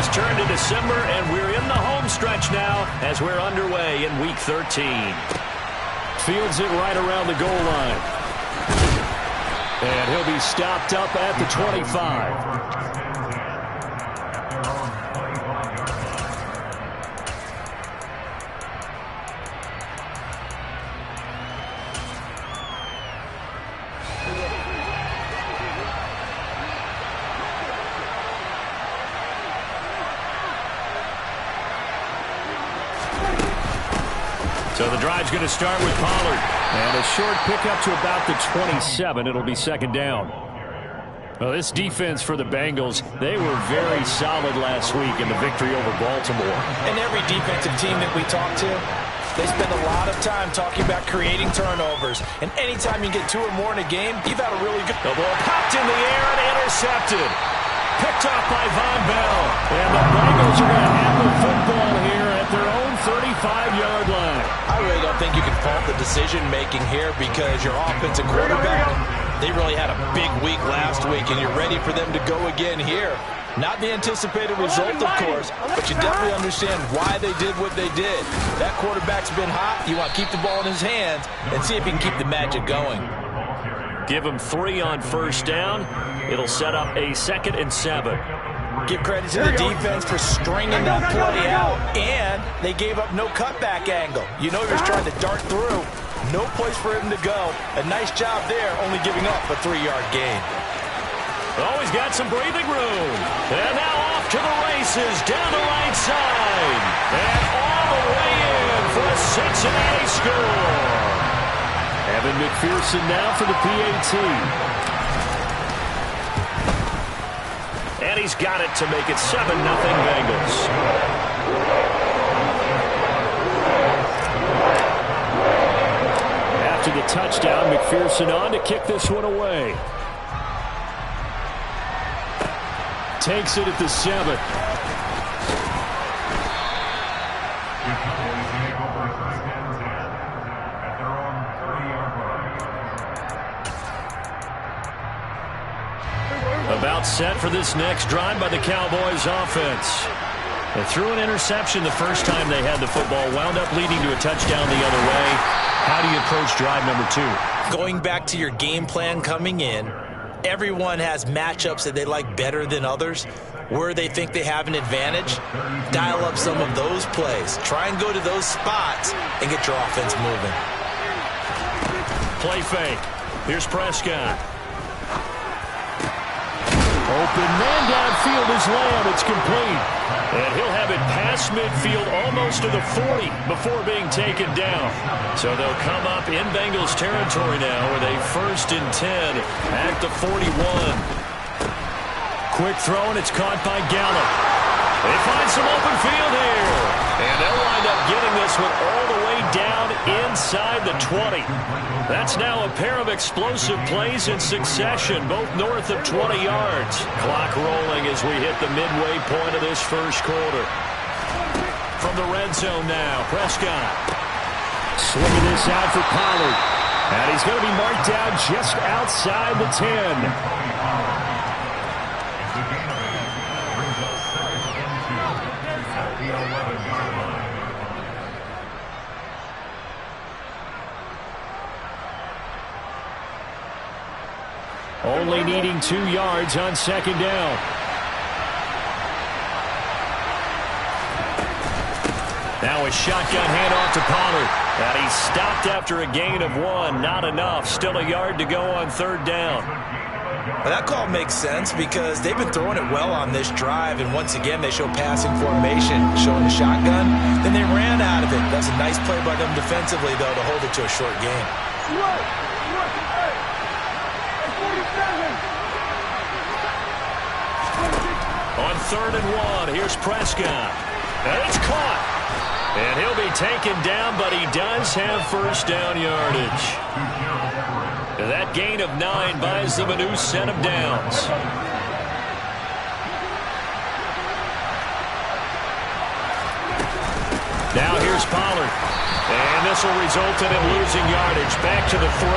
has turned to December, and we're in the home stretch now as we're underway in Week 13. Fields it right around the goal line. And he'll be stopped up at the 25. So the drive's going to start with Pollard. And a short pickup to about the 27. It'll be second down. Well, this defense for the Bengals, they were very solid last week in the victory over Baltimore. And every defensive team that we talk to, they spend a lot of time talking about creating turnovers. And anytime you get 2 or more in a game, you've had a really good... The ball popped in the air and intercepted. Picked off by Von Bell. And the Bengals are going to have the football here at their own 35-yard line. I really don't think you can fault the decision-making here because your offensive quarterback, they really had a big week last week, and you're ready for them to go again here. Not the anticipated result, of course, but you definitely understand why they did what they did. That quarterback's been hot. You want to keep the ball in his hands and see if he can keep the magic going. Give him 3 on first down. It'll set up a 2nd and 7. Give credit to the defense for stringing that play out, and they gave up no cutback angle. You know he was trying to dart through. No place for him to go. A nice job there, only giving up a 3-yard gain. Oh, he's got some breathing room. And now off to the races, down the right side. And all the way in for a Cincinnati score. Evan McPherson now for the PAT. And he's got it to make it 7-0 Bengals. After the touchdown, McPherson on to kick this one away. Takes it at the 7. About set for this next drive by the Cowboys offense. They threw an interception the first time they had the football, wound up leading to a touchdown the other way. How do you approach drive number 2? Going back to your game plan coming in, everyone has matchups that they like better than others. Where they think they have an advantage, dial up some of those plays. Try and go to those spots and get your offense moving. Play fake. Here's Prescott. Open man downfield is Lamb. It's complete. And he'll have it past midfield almost to the 40 before being taken down. So they'll come up in Bengals territory now with a 1st and 10 at the 41. Quick throw, and it's caught by Gallup. They find some open field here. And they'll wind up getting this one all the way down inside the 20. That's now a pair of explosive plays in succession, both north of 20 yards. Clock rolling as we hit the midway point of this first quarter. From the red zone now, Prescott. Swinging this out for Pollard. And he's going to be marked down just outside the 10. Only needing 2 yards on second down. Now a shotgun handoff to Pollard. And he's stopped after a gain of 1. Not enough. Still a yard to go on third down. Well, that call makes sense because they've been throwing it well on this drive. And once again, they show passing formation, showing the shotgun. Then they ran out of it. That's a nice play by them defensively, though, to hold it to a short gain. On 3rd and 1, here's Prescott. And it's caught. And he'll be taken down, but he does have first down yardage. That gain of 9 buys them a new set of downs. Now here's Pollard. And this will result in him losing yardage back to the 3.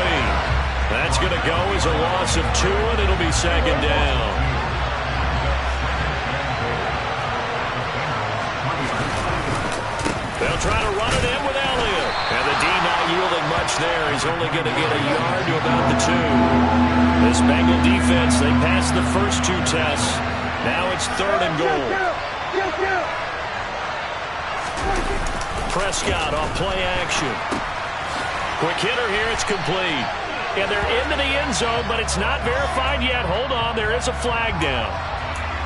That's going to go as a loss of 2, and it'll be second down. They'll try to run it in with Elliott. And the D not yielding much there. He's only going to get a yard to about the 2. This Bengal defense, they passed the first 2 tests. Now it's 3rd and goal. Prescott off play action. Quick hitter here. It's complete. And they're into the end zone, but it's not verified yet. Hold on. There is a flag down.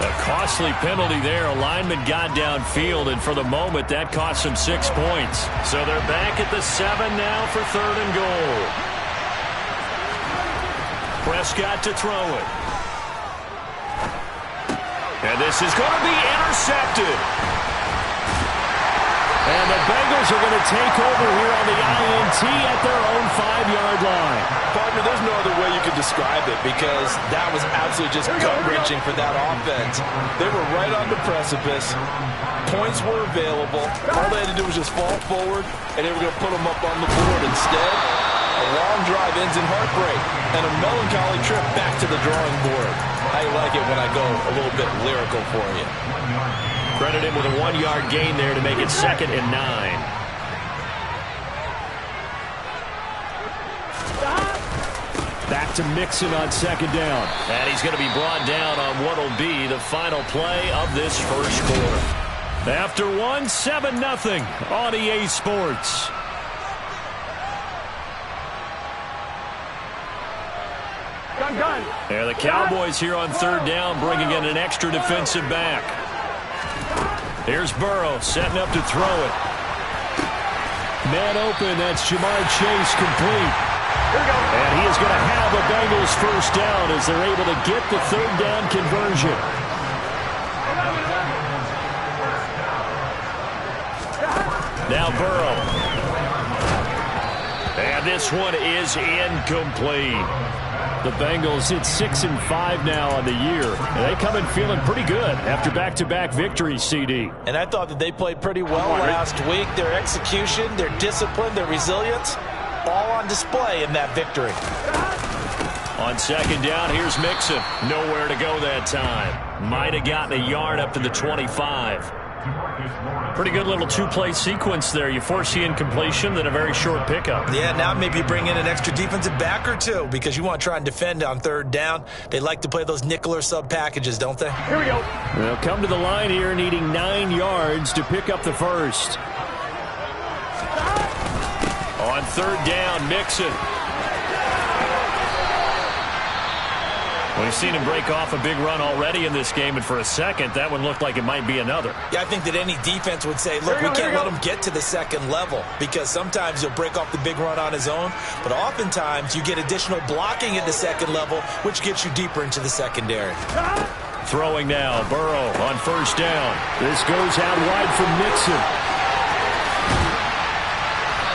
A costly penalty there. A lineman got downfield, and for the moment, that cost him 6 points. So they're back at the 7 now for 3rd and goal. Prescott to throw it. And this is going to be intercepted. And the Bengals are going to take over here on the INT at their own 5-yard line. Partner, there's no other way you could describe it because that was absolutely just gut-wrenching for that offense. They were right on the precipice. Points were available. All they had to do was just fall forward, and they were going to put them up on the board. Instead, a long drive ends in heartbreak and a melancholy trip back to the drawing board. How you like it when I go a little bit lyrical for you? Credit him with a 1-yard gain there to make it 2nd and 9. Back to Mixon on 2nd down. And he's going to be brought down on what will be the final play of this first quarter. After 1, 7-0 on EA Sports. And the Cowboys here on 3rd down, bringing in an extra defensive back. Here's Burrow setting up to throw it. Man open, that's Jamar Chase complete. And he is going to have a Bengals first down as they're able to get the 3rd down conversion. Now Burrow. And this one is incomplete. The Bengals hit 6-5 now on the year. And they come in feeling pretty good after back-to-back victories, CD. And I thought that they played pretty well last week. Their execution, their discipline, their resilience, all on display in that victory. On 2nd down, here's Mixon. Nowhere to go that time. Might have gotten a yard up to the 25. Pretty good little 2-play sequence there. You force the incompletion, then a very short pickup. Yeah, now maybe bring in an extra defensive back or 2 because you want to try and defend on 3rd down. They like to play those nickel or sub packages, don't they? Here we go. They'll come to the line here needing 9 yards to pick up the first. On 3rd down, Mixon. We've seen him break off a big run already in this game, and for a second, that one looked like it might be another. Yeah, I think that any defense would say, look, we can't let him get to the 2nd level because sometimes he'll break off the big run on his own, but oftentimes you get additional blocking at the 2nd level, which gets you deeper into the secondary. Throwing now, Burrow on 1st down. This goes out wide from Mixon.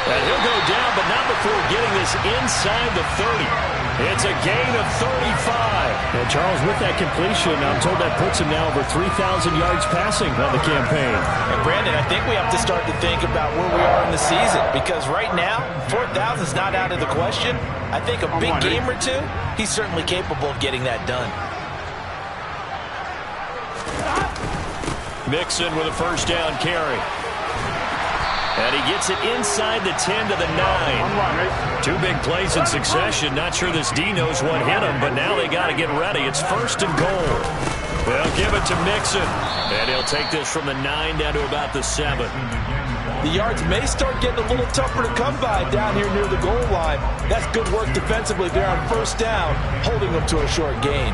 And he'll go down, but not before getting this inside the 30. It's a gain of 35. And Charles, with that completion, I'm told that puts him now over 3,000 yards passing on the campaign. And Brandon, I think we have to start to think about where we are in the season because right now, 4,000 is not out of the question. I think a big game or 2, he's certainly capable of getting that done. Mixon with a 1st down carry. And he gets it inside the 10 to the 9. 2 big plays in succession. Not sure this D knows what hit him, but now they got to get ready. It's 1st and goal. They'll give it to Mixon. And he'll take this from the 9 down to about the 7. The yards may start getting a little tougher to come by down here near the goal line. That's good work defensively there on 1st down, holding them to a short gain.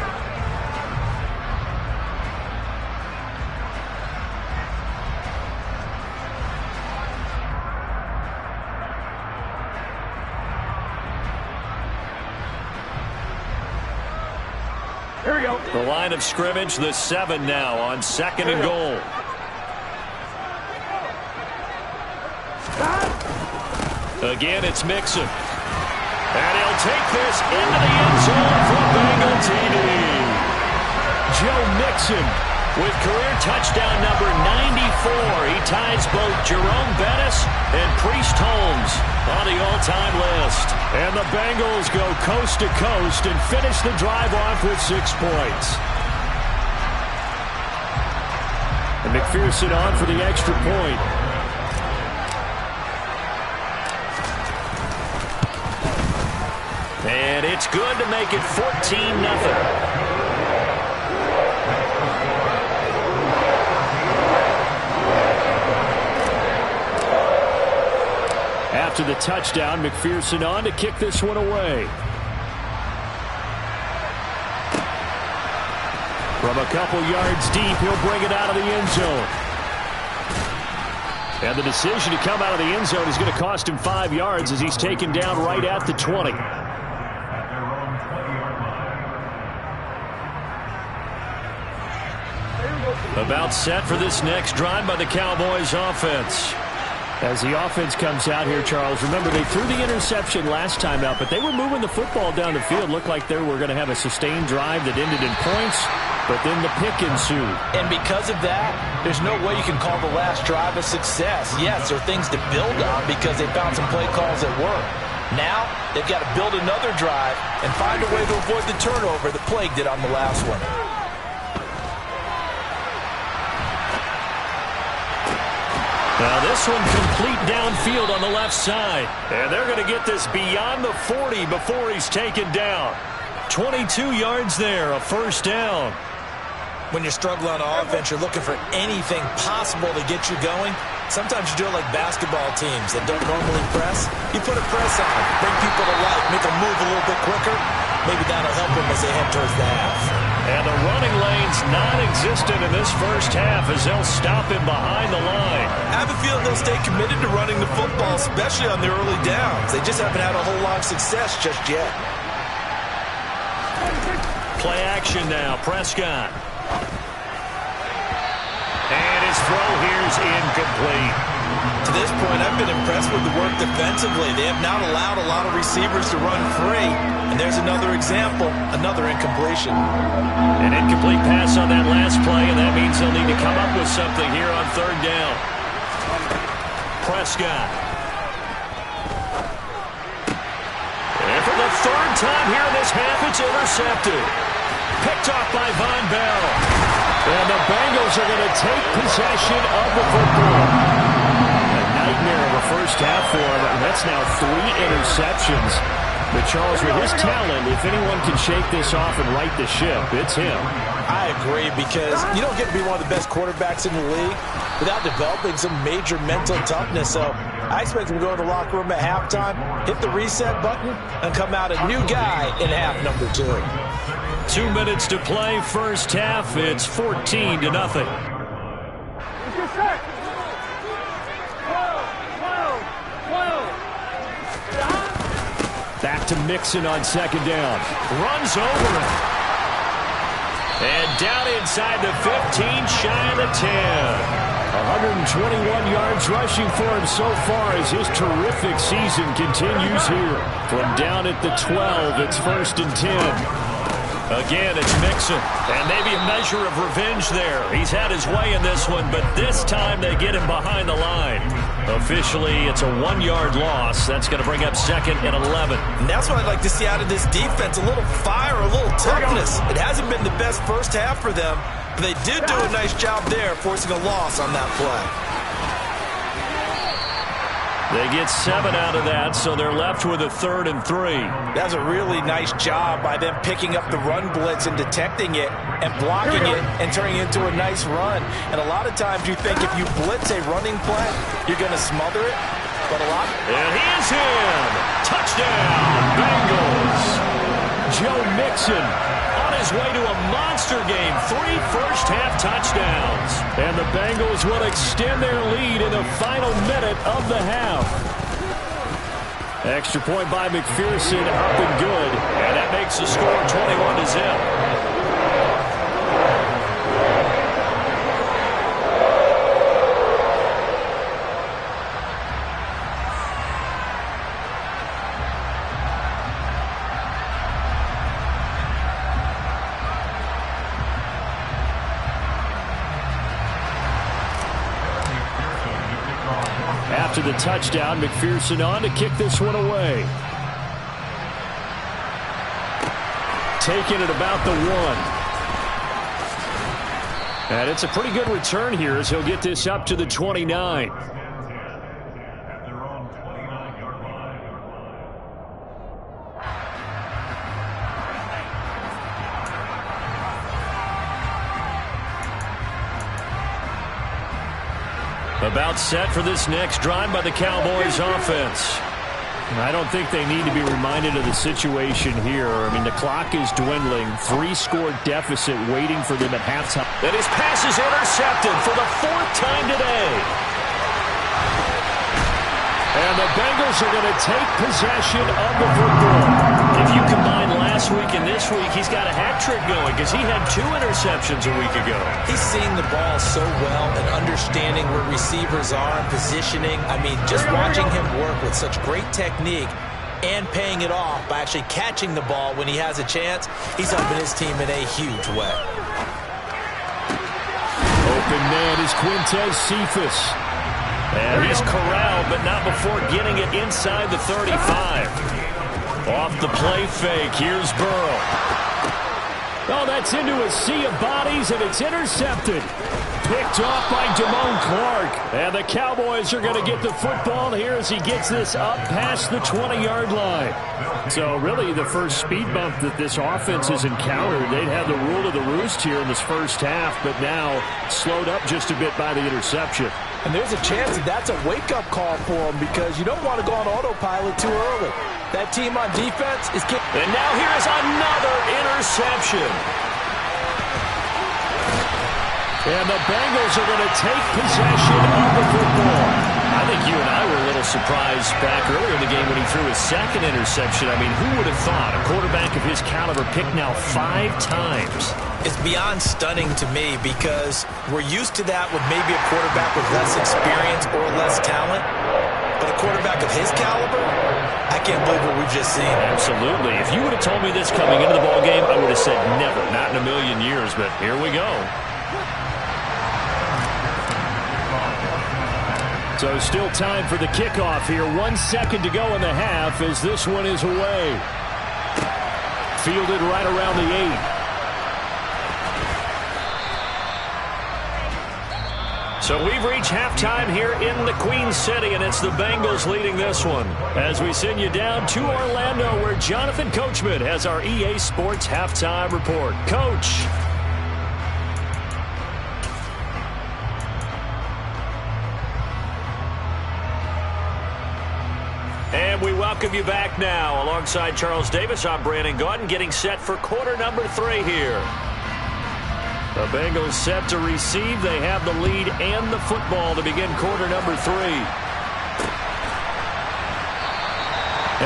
Here we go. The line of scrimmage, the 7 now on 2nd and goal. Again, it's Mixon. And he'll take this into the end zone for Bengal TD. Joe Mixon with career touchdown number 94. He ties both Jerome Bettis and Priest Holmes on the all-time list. And the Bengals go coast to coast and finish the drive off with 6 points. And McPherson on for the extra point. It's good to make it 14-0. After the touchdown, McPherson on to kick this one away. From a couple yards deep, he'll bring it out of the end zone. And the decision to come out of the end zone is going to cost him 5 yards as he's taken down right at the 20. About set for this next drive by the Cowboys offense. As the offense comes out here, Charles, remember they threw the interception last time out, but they were moving the football down the field. Looked like they were going to have a sustained drive that ended in points, but then the pick ensued. And because of that, there's no way you can call the last drive a success. Yes, there are things to build on because they found some play calls that work. Now, they've got to build another drive and find a way to avoid the turnover that plagued it on the last one. Now this one complete downfield on the left side. And they're going to get this beyond the 40 before he's taken down. 22 yards there, a first down. When you're struggling on offense, you're looking for anything possible to get you going. Sometimes you do it like basketball teams that don't normally press. You put a press on, bring people to life, make them move a little bit quicker. Maybe that'll help them as they head towards the half. And the running lane's non-existent in this first half as they'll stop him behind the line. I have a feeling they'll stay committed to running the football, especially on the early downs. They just haven't had a whole lot of success just yet. Play action now, Prescott. And his throw here's incomplete. To this point, I've been impressed with the work defensively. They have not allowed a lot of receivers to run free. And there's another example, another incompletion. An incomplete pass on that last play, and that means they'll need to come up with something here on third down. Prescott. And for the third time here in this half, it's intercepted. Picked off by Von Bell. And the Bengals are going to take possession of the football. A nightmare of a first half for him, and that's now 3 interceptions. But Charles, with his talent, if anyone can shake this off and right the ship, it's him. I agree, because you don't get to be one of the best quarterbacks in the league without developing some major mental toughness. So I expect him to go in the locker room at halftime, hit the reset button, and come out a new guy in half number 2. 2 minutes to play, first half. It's 14-0. Back to Mixon on second down. Runs over it. And down inside the 15, shy of the 10. 121 yards rushing for him so far as his terrific season continues here. From down at the 12, it's 1st and 10. Again, it's Mixon, and maybe a measure of revenge there. He's had his way in this one, but this time they get him behind the line. Officially, it's a 1-yard loss. That's going to bring up 2nd and 11. And that's what I'd like to see out of this defense, a little fire, a little toughness. It hasn't been the best first half for them, but they did do a nice job there, forcing a loss on that play. They get 7 out of that, so they're left with a 3rd and 3. That's a really nice job by them picking up the run blitz and detecting it and blocking it and turning it into a nice run. And a lot of times you think if you blitz a running play, you're going to smother it. But a lot. And he is in. Touchdown, Bengals. Joe Mixon on his way to a monster game. 3 first-half touchdowns. And the Bengals will extend their lead in the final minute of the half. Extra point by McPherson, up and good. And that makes the score 21-0. After the touchdown, McPherson on to kick this one away. Taking it about the 1. And it's a pretty good return here as he'll get this up to the 29. About set for this next drive by the Cowboys offense. I don't think they need to be reminded of the situation here. I mean, the clock is dwindling. 3-score deficit waiting for them at halftime. And his pass is intercepted for the 4th time today. And the Bengals are going to take possession of the football. If you combine last week and this week, he's got a hat trick going because he had 2 interceptions a week ago. He's seeing the ball so well and understanding where receivers are and positioning. I mean, just watching him work with such great technique and paying it off by actually catching the ball when he has a chance, he's helping his team in a huge way. Open man is Quintez Cephus. And he's corralled, but not before getting it inside the 35. Off the play fake, here's Burrow. Oh, that's into a sea of bodies, and it's intercepted. Picked off by Damone Clark. And the Cowboys are going to get the football here as he gets this up past the 20-yard line. So really the first speed bump that this offense has encountered. They'd had the rule of the roost here in this first half, but now slowed up just a bit by the interception. And there's a chance that that's a wake-up call for him because you don't want to go on autopilot too early. That team on defense is... And now here's another interception. And the Bengals are going to take possession of the football. I think you and I were a little surprised back earlier in the game when he threw his 2nd interception. I mean, who would have thought a quarterback of his caliber picked now 5 times? It's beyond stunning to me because we're used to that with maybe a quarterback with less experience or less talent. But a quarterback of his caliber, I can't believe what we've just seen. Absolutely. If you would have told me this coming into the ballgame, I would have said never, not in a million years. But here we go. So still time for the kickoff here. 1 second to go in the half as this one is away. Fielded right around the 8. So we've reached halftime here in the Queen City, and it's the Bengals leading this one. As we send you down to Orlando, where Jonathan Coachman has our EA Sports Halftime Report. Coach. And we welcome you back now. Alongside Charles Davis, I'm Brandon Gaudin, getting set for quarter number 3 here. The Bengals set to receive. They have the lead and the football to begin quarter number 3.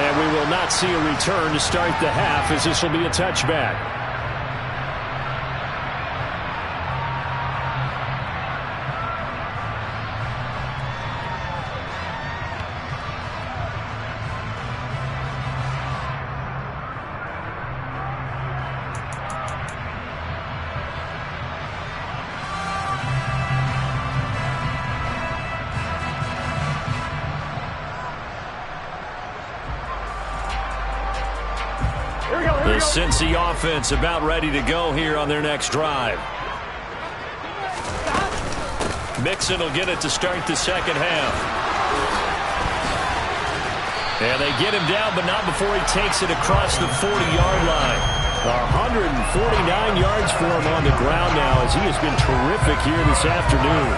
And we will not see a return to start the half, as this will be a touchback. The Cincy offense about ready to go here on their next drive. Mixon will get it to start the second half. And they get him down, but not before he takes it across the 40-yard line. 149 yards for him on the ground now, as he has been terrific here this afternoon.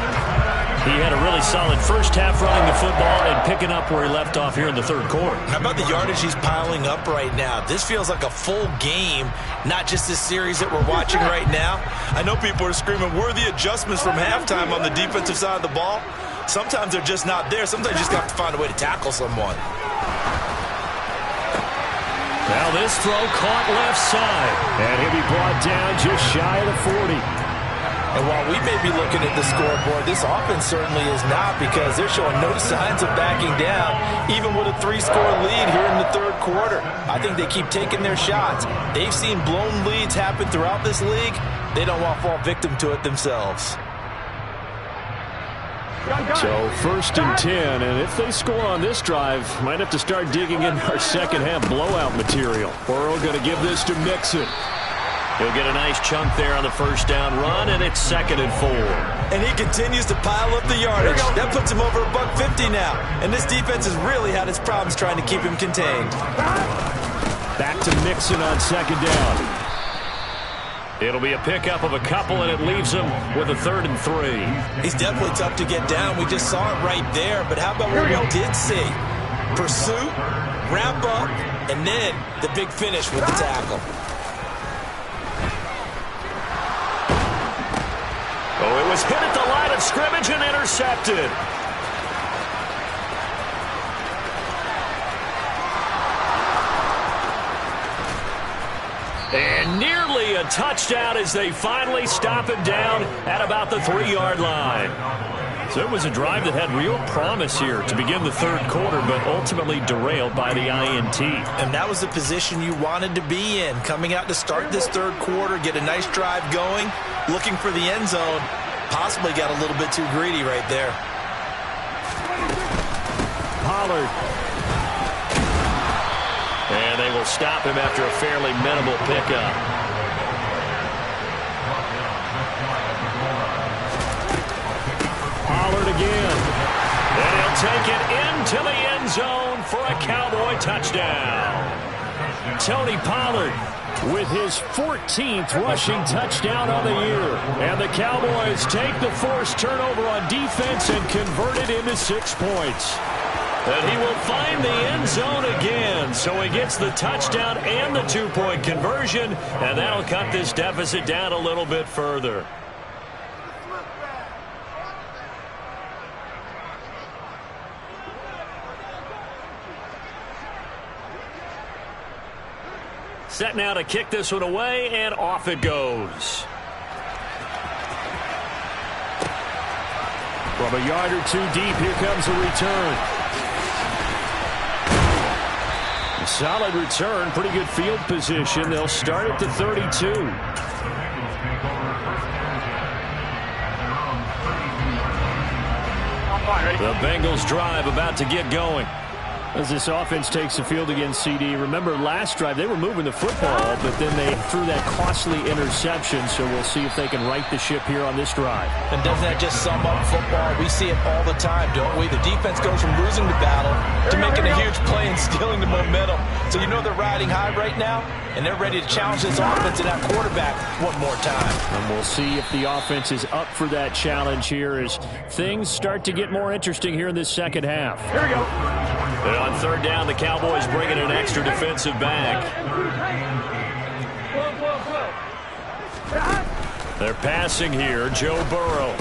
He had a really solid first half running the football and picking up where he left off here in the third quarter. How about the yardage he's piling up right now? This feels like a full game, not just this series that we're watching right now. I know people are screaming, worthy adjustments from halftime on the defensive side of the ball. Sometimes they're just not there. Sometimes you just have to find a way to tackle someone. Now this throw caught left side. And he'll be brought down just shy of the 40. And while we may be looking at the scoreboard, this offense certainly is not, because they're showing no signs of backing down, even with a 3-score lead here in the third quarter. I think they keep taking their shots. They've seen blown leads happen throughout this league. They don't want to fall victim to it themselves. So 1st and 10, and if they score on this drive, might have to start digging in our second half blowout material. Burrow going to give this to Mixon. He'll get a nice chunk there on the first down run, and it's 2nd and 4. And he continues to pile up the yardage. That puts him over $150 now. And this defense has really had its problems trying to keep him contained. Back to Mixon on 2nd down. It'll be a pickup of a couple, and it leaves him with a 3rd and 3. He's definitely tough to get down. We just saw it right there. But how about what we did see? Pursuit, wrap up, and then the big finish with the tackle. Oh, it was hit at the line of scrimmage and intercepted. And nearly a touchdown as they finally stop him down at about the 3-yard line. So it was a drive that had real promise here to begin the 3rd quarter, but ultimately derailed by the INT. And that was the position you wanted to be in, coming out to start this 3rd quarter, get a nice drive going, looking for the end zone. Possibly got a little bit too greedy right there. Pollard. And they will stop him after a fairly minimal pickup. Pollard again. And he'll take it into the end zone for a Cowboy touchdown. Tony Pollard with his 14th rushing touchdown on the year. And the Cowboys take the forced turnover on defense and convert it into 6 points. And he will find the end zone again. So he gets the touchdown and the 2-point conversion. And that'll cut this deficit down a little bit further. Set now to kick this one away, and off it goes. From a yard or 2 deep, here comes a return. Solid return, pretty good field position. They'll start at the 32. The Bengals drive about to get going. As this offense takes the field against CD. Remember, last drive, they were moving the football, but then they threw that costly interception, so we'll see if they can right the ship here on this drive. And doesn't that just sum up football? We see it all the time, don't we? The defense goes from losing the battle to making a huge play and stealing the momentum. So you know they're riding high right now, and they're ready to challenge this offense and that quarterback one more time. And we'll see if the offense is up for that challenge here as things start to get more interesting here in this second half. Here we go. And on 3rd down, the Cowboys bring in an extra defensive back. They're passing here, Joe Burrow.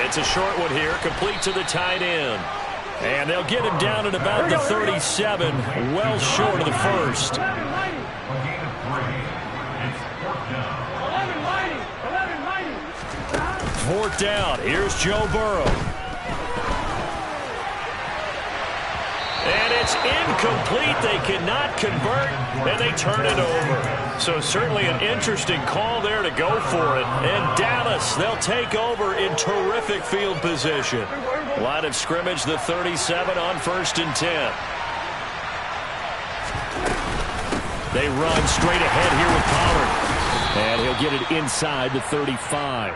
It's a short one here, complete to the tight end. And they'll get him down at about the 37, well short of the first. 4th down, here's Joe Burrow. And it's incomplete. They cannot convert, and they turn it over. So certainly an interesting call there to go for it. And Dallas, they'll take over in terrific field position. Line of scrimmage, the 37 on 1st and 10. They run straight ahead here with Pollard. And he'll get it inside the 35.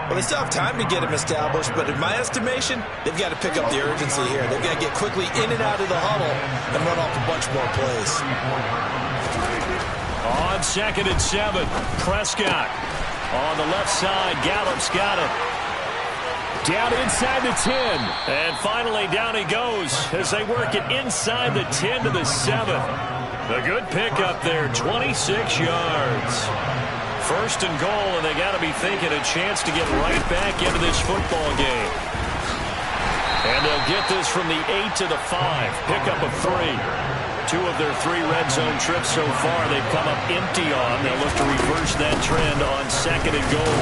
Well, they still have time to get him established, but in my estimation, they've got to pick up the urgency here. They've got to get quickly in and out of the huddle and run off a bunch more plays. On 2nd and 7, Prescott. On the left side, Gallup's got it. Down inside the 10. And finally, down he goes as they work it inside the 10 to the 7. A good pickup there, 26 yards. 1st and goal, and they got to be thinking a chance to get right back into this football game. And they'll get this from the 8 to the 5. Pickup of 3. 2 of their 3 red zone trips so far they've come up empty on. They'll look to reverse that trend on 2nd and goal.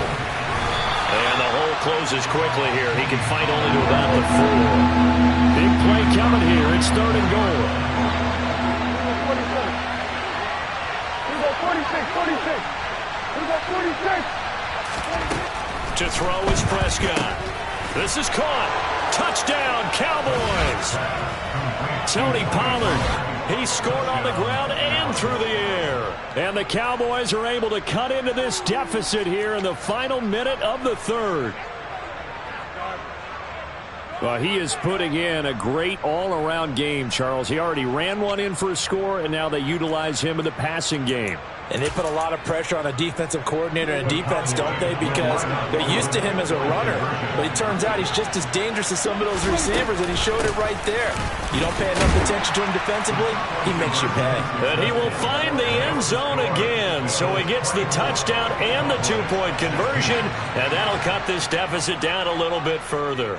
And the hole closes quickly here. He can fight only to about the 4. Big play coming here. It's 3rd and goal. 46. To throw is Prescott. This is caught. Touchdown, Cowboys. Tony Pollard. He scored on the ground and through the air. And the Cowboys are able to cut into this deficit here in the final minute of the 3rd. Well, he is putting in a great all-around game, Charles. He already ran one in for a score, and now they utilize him in the passing game. And they put a lot of pressure on a defensive coordinator and defense, don't they? Because they're used to him as a runner. But it turns out he's just as dangerous as some of those receivers, and he showed it right there. You don't pay enough attention to him defensively, he makes you pay. And he will find the end zone again. So he gets the touchdown and the two-point conversion, and that'll cut this deficit down a little bit further.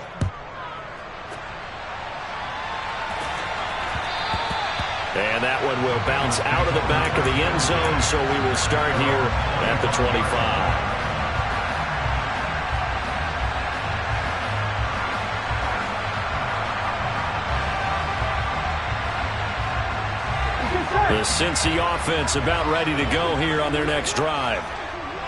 And that one will bounce out of the back of the end zone, so we will start here at the 25. The Cincy offense about ready to go here on their next drive.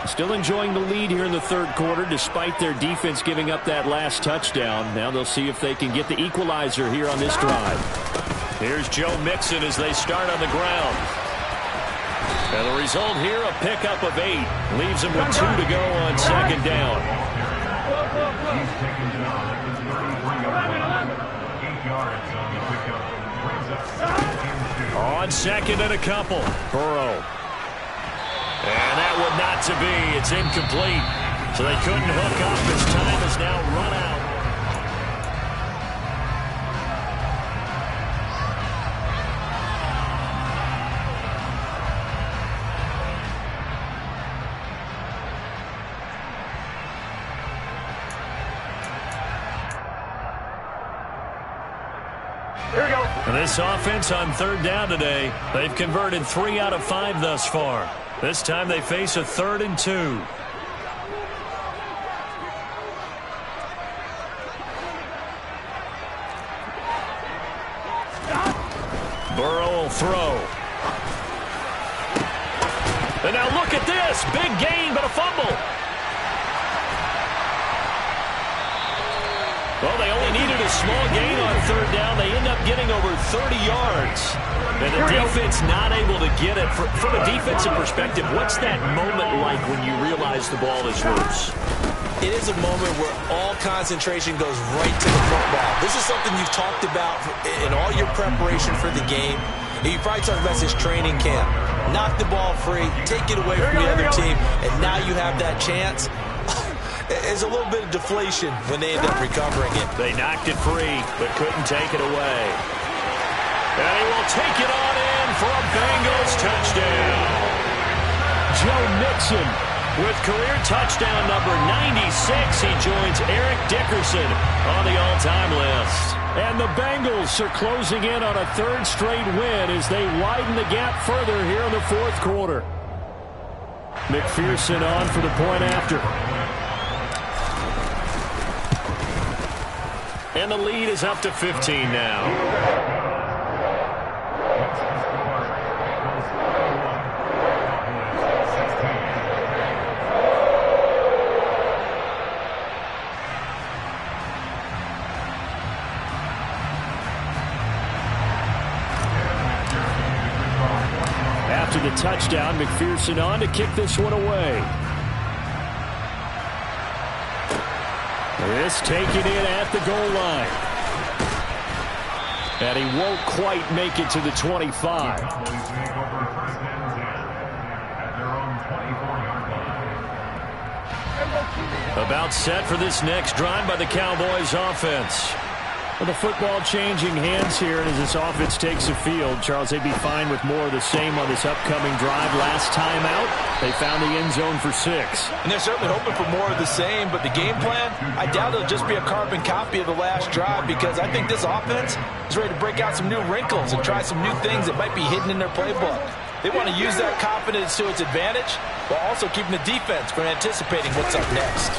Still enjoying the lead here in the third quarter despite their defense giving up that last touchdown. Now they'll see if they can get the equalizer here on this drive. Here's Joe Mixon as they start on the ground. And the result here, a pickup of 8. Leaves them with 2 to go on second down. On second and a couple, Burrow. And that would not to be. It's incomplete. So they couldn't hook up as time is now run out. And this offense on third down today, they've converted 3 out of 5 thus far. This time they face a 3rd and 2. Burrow will throw. And now look at this. Big gain, but a fumble. Well, they only needed a small gain on third down. They end up getting over 30 yards. And the defense not able to get it. From a defensive perspective, what's that moment like when you realize the ball is loose? It is a moment where all concentration goes right to the football. This is something you've talked about in all your preparation for the game. You probably talked about this training camp. Knock the ball free, take it away from the other team, and now you have that chance. There's a little bit of deflation when they end up recovering it. They knocked it free, but couldn't take it away. And he will take it on in for a Bengals touchdown. Joe Mixon with career touchdown number 96. He joins Eric Dickerson on the all-time list. And the Bengals are closing in on a 3rd straight win as they widen the gap further here in the 4th quarter. McPherson on for the point after. And the lead is up to 15 now. After the touchdown, McPherson on to kick this one away. This taken in at the goal line. And he won't quite make it to the 25. About set for this next drive by the Cowboys offense. Well, the football changing hands here, and as this offense takes the field, Charles, they'd be fine with more of the same on this upcoming drive. Last time out, they found the end zone for 6. And they're certainly hoping for more of the same, but the game plan, I doubt it'll just be a carbon copy of the last drive, because I think this offense is ready to break out some new wrinkles and try some new things that might be hidden in their playbook. They want to use that confidence to its advantage, while also keeping the defense from anticipating what's up next.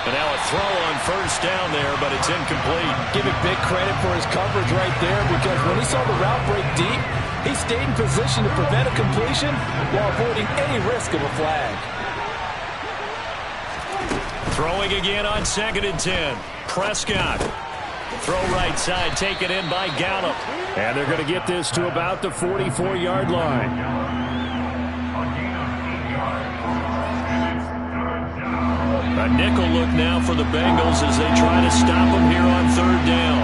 And now a throw on first down there, but it's incomplete. Give him big credit for his coverage right there, because when he saw the route break deep, he stayed in position to prevent a completion while avoiding any risk of a flag. Throwing again on 2nd and 10. Prescott. Throw right side, taken in by Gallup. And they're going to get this to about the 44-yard line. A nickel look now for the Bengals as they try to stop them here on 3rd down.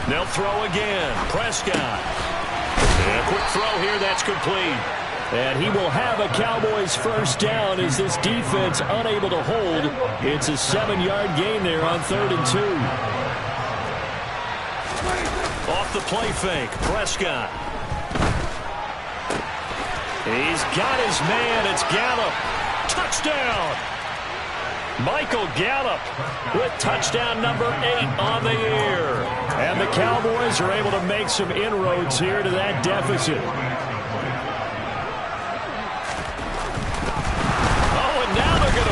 They'll throw again. Prescott. And a quick throw here. That's complete. And he will have a Cowboys first down as this defense unable to hold. It's a 7-yard gain there on 3rd and 2. Off the play fake. Prescott. He's got his man. It's Gallup. Touchdown. Michael Gallup with touchdown number 8 on the year. And the Cowboys are able to make some inroads here to that deficit.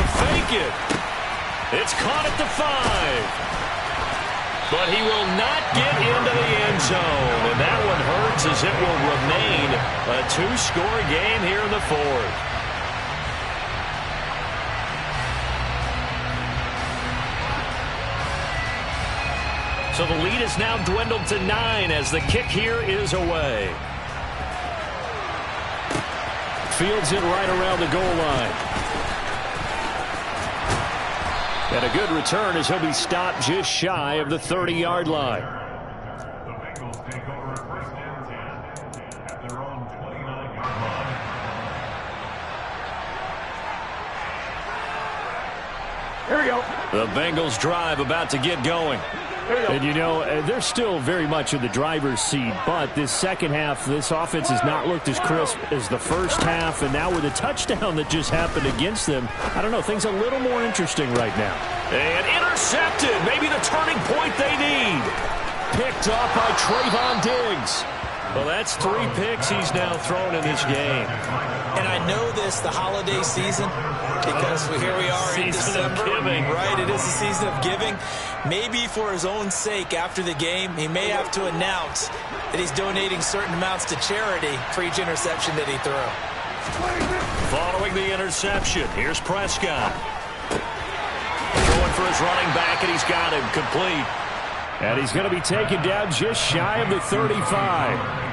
Fake it. It's caught at the 5. But he will not get into the end zone. And that one hurts as it will remain a 2-score game here in the 4th. So the lead is now dwindled to 9 as the kick here is away. Fields it right around the goal line. And a good return as he'll be stopped just shy of the 30-yard line. The Bengals take over first and 10 at their own 29-yard line. Here we go. The Bengals drive about to get going. And, you know, they're still very much in the driver's seat, but this second half, this offense has not looked as crisp as the first half, and now with a touchdown that just happened against them, I don't know, things a little more interesting right now. And intercepted, maybe the turning point they need. Picked up by Trayvon Diggs. Well, that's 3 picks he's now thrown in this game. And I know this, the holiday season, because here we are in December. Right, it is the season of giving. Maybe for his own sake after the game, he may have to announce that he's donating certain amounts to charity for each interception that he threw. Following the interception, here's Prescott. Throwing for his running back, and he's got him complete. And he's going to be taken down just shy of the 35.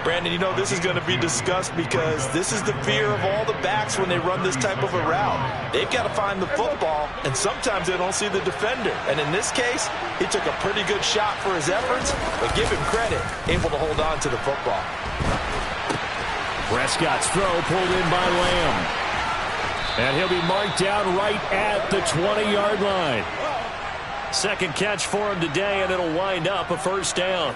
Brandon, you know, this is going to be discussed because this is the fear of all the backs when they run this type of a route. They've got to find the football, and sometimes they don't see the defender. And in this case, he took a pretty good shot for his efforts, but give him credit, able to hold on to the football. Prescott's throw pulled in by Lamb. And he'll be marked down right at the 20-yard line. Second catch for him today, and it'll wind up a first down.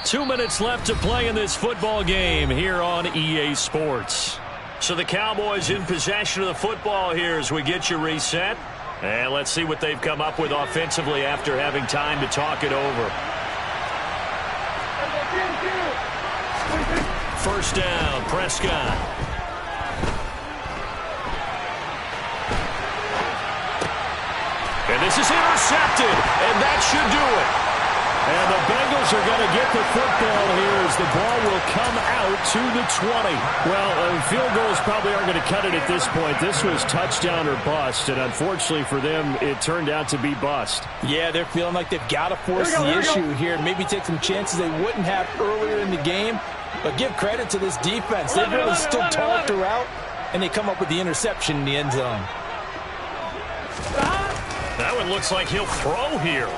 2 minutes left to play in this football game here on EA Sports. So the Cowboys in possession of the football here as we get you reset. And let's see what they've come up with offensively after having time to talk it over. First down, Prescott. And this is intercepted, and that should do it. And the Bengals are going to get the football here as the ball will come out to the 20. Well, field goals probably aren't going to cut it at this point. This was touchdown or bust, and unfortunately for them, it turned out to be bust. Yeah, they're feeling like they've got to force the issue here. Maybe take some chances they wouldn't have earlier in the game. But give credit to this defense. They've really stood tall throughout, and they come up with the interception in the end zone. That one looks like he'll throw here.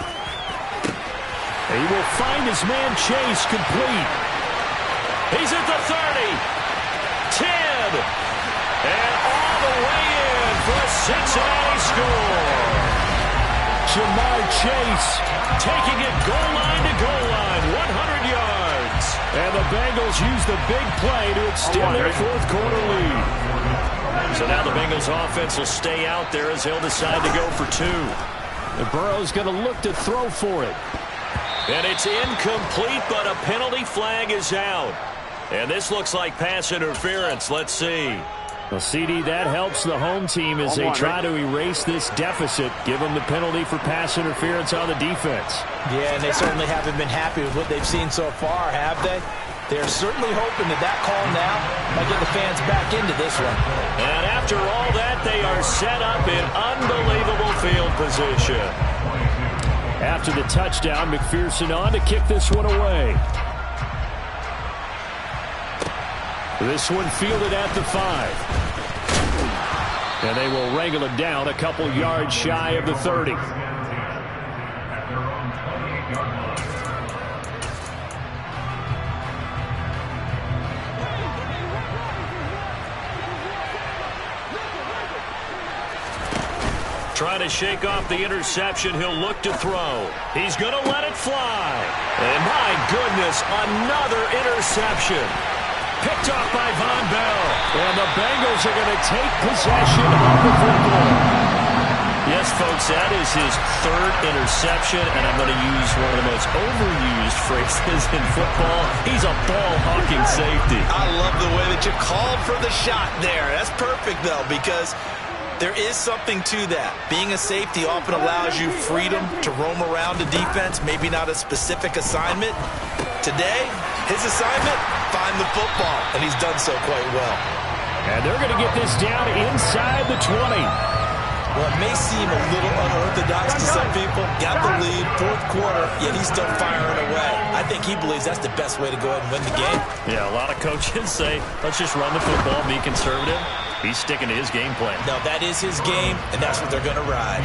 He will find his man Chase complete. He's at the 30. 10. And all the way in for a Cincinnati score. Jamar Chase taking it goal line to goal line. 100 yards. And the Bengals use the big play to extend their fourth quarter lead. So now the Bengals offense will stay out there as they'll decide to go for 2. And Burrow's going to look to throw for it. And it's incomplete, but a penalty flag is out. And this looks like pass interference. Let's see. Well, CD, that helps the home team as they try to erase this deficit. Give them the penalty for pass interference on the defense. Yeah, and they certainly haven't been happy with what they've seen so far, have they? They're certainly hoping that call now might get the fans back into this one. And after all that, they are set up in unbelievable field position. After the touchdown, McPherson on to kick this one away. This one fielded at the 5. And they will wrangle it down a couple yards shy of the 30. 28-yard line. Trying to shake off the interception. He'll look to throw. He's going to let it fly. And my goodness, another interception. Picked off by Von Bell. And the Bengals are going to take possession of the football. Yes, folks, that is his third interception, and I'm going to use one of the most overused phrases in football. He's a ball-hawking safety. I love the way that you called for the shot there. That's perfect, though, because there is something to that. Being a safety often allows you freedom to roam around the defense, maybe not a specific assignment. Today, his assignment, find the football, and he's done so quite well. And they're going to get this down inside the 20. Well, it may seem a little unorthodox to some people. Got the lead, fourth quarter, yet he's still firing away. I think he believes that's the best way to go ahead and win the game. Yeah, a lot of coaches say, let's just run the football, be conservative. He's sticking to his game plan. No, that is his game, and that's what they're going to ride.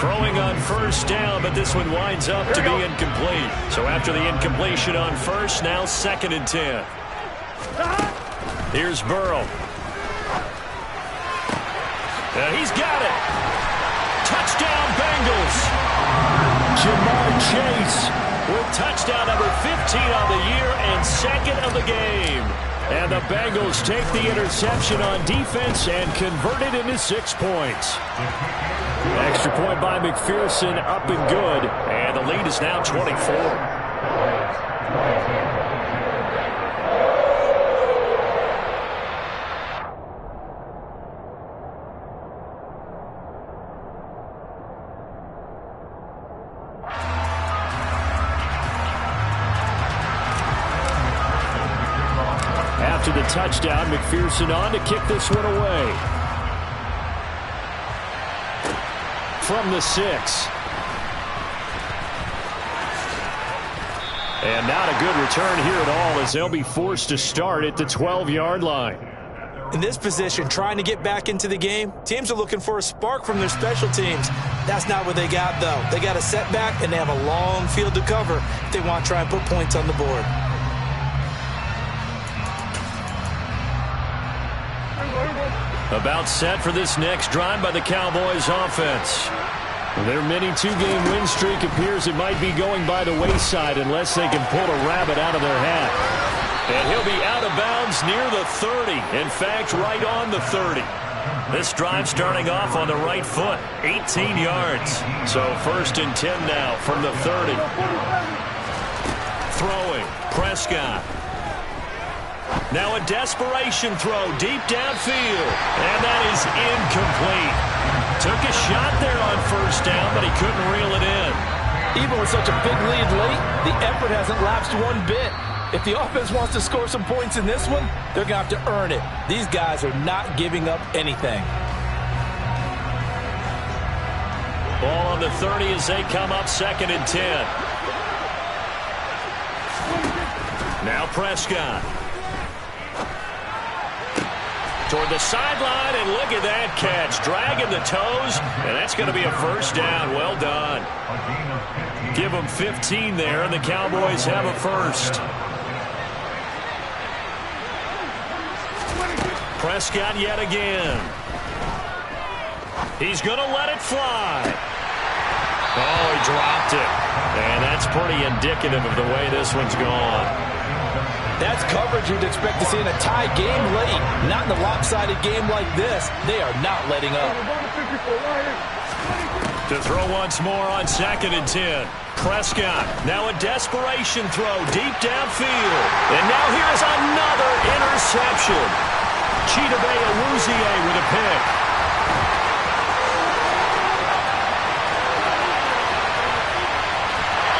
Throwing on first down, but this one winds up to be incomplete. So after the incompletion on first, now 2nd and 10. Here's Burrow. He's got it. Touchdown, Bengals. Jamar Chase with touchdown number 15 on the year and 2nd of the game. And the Bengals take the interception on defense and convert it into 6 points. Extra point by McPherson, up and good. And the lead is now 24. After the touchdown, McPherson on to kick this one away. From the 6. And not a good return here at all as they'll be forced to start at the 12-yard line. In this position, trying to get back into the game, teams are looking for a spark from their special teams. That's not what they got, though. They got a setback, and they have a long field to cover if they want to try and put points on the board. About set for this next drive by the Cowboys offense. Their mini 2-game win streak appears it might be going by the wayside unless they can pull a rabbit out of their hat. And he'll be out of bounds near the 30. In fact, right on the 30. This drive starting off on the right foot. 18 yards. So 1st and 10 now from the 30. Throwing. Prescott. Now a desperation throw deep downfield. And that is incomplete. Took a shot there on first down, but he couldn't reel it in. Even with such a big lead late, the effort hasn't lapsed one bit. If the offense wants to score some points in this one, they're going to have to earn it. These guys are not giving up anything. Ball on the 30 as they come up 2nd and 10. Now Prescott. Toward the sideline, and look at that catch. Dragging the toes, and that's going to be a first down. Well done. Give them 15 there, and the Cowboys have a first. Prescott yet again. He's going to let it fly. Oh, he dropped it. And that's pretty indicative of the way this one's gone. That's coverage you'd expect to see in a tie game late. Not in a lopsided game like this. They are not letting up. To throw once more on 2nd and 10. Prescott, now a desperation throw deep downfield. And now here's another interception. Chidobe Awuzie with a pick.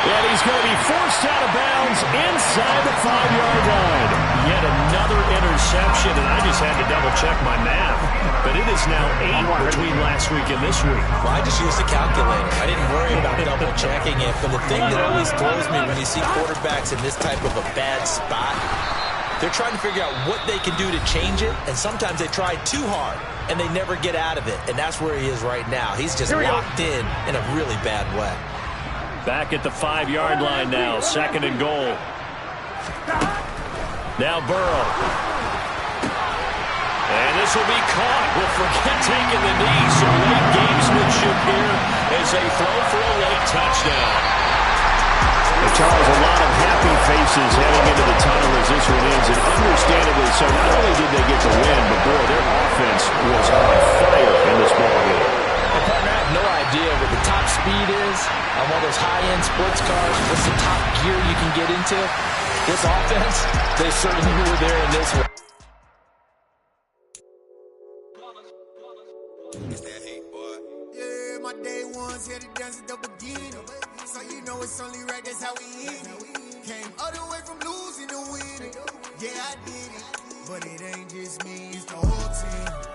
And he's going to be forced out of bounds inside the 5-yard line. Yet another interception, and I just had to double-check my math. But it is now 8 between last week and this week. Well, I just used a calculator. I didn't worry about double-checking it. But the thing that always throws me when you see quarterbacks in this type of a bad spot, they're trying to figure out what they can do to change it, and sometimes they try too hard, and they never get out of it. And that's where he is right now. He's just locked in a really bad way. Back at the 5-yard line now, 2nd and goal. Now Burrow. And this will be caught. We'll forget taking the knee. So late gamesmanship here as they throw for a late touchdown. And Charles, a lot of happy faces heading into the tunnel as this one ends. And understandably so, not only did they get the win, but boy, their offense was on fire in this ballgame. And partner, I have no idea what the top speed is on one of those high-end sports cars. What's the top gear you can get into? This offense, they certainly were there in this one. It's that hate, boy. Yeah, my day ones here to dance at the beginning. So you know it's only right, that's how we end it. Came all the way from losing to winning. Yeah, I did it. But it ain't just me, it's the whole team.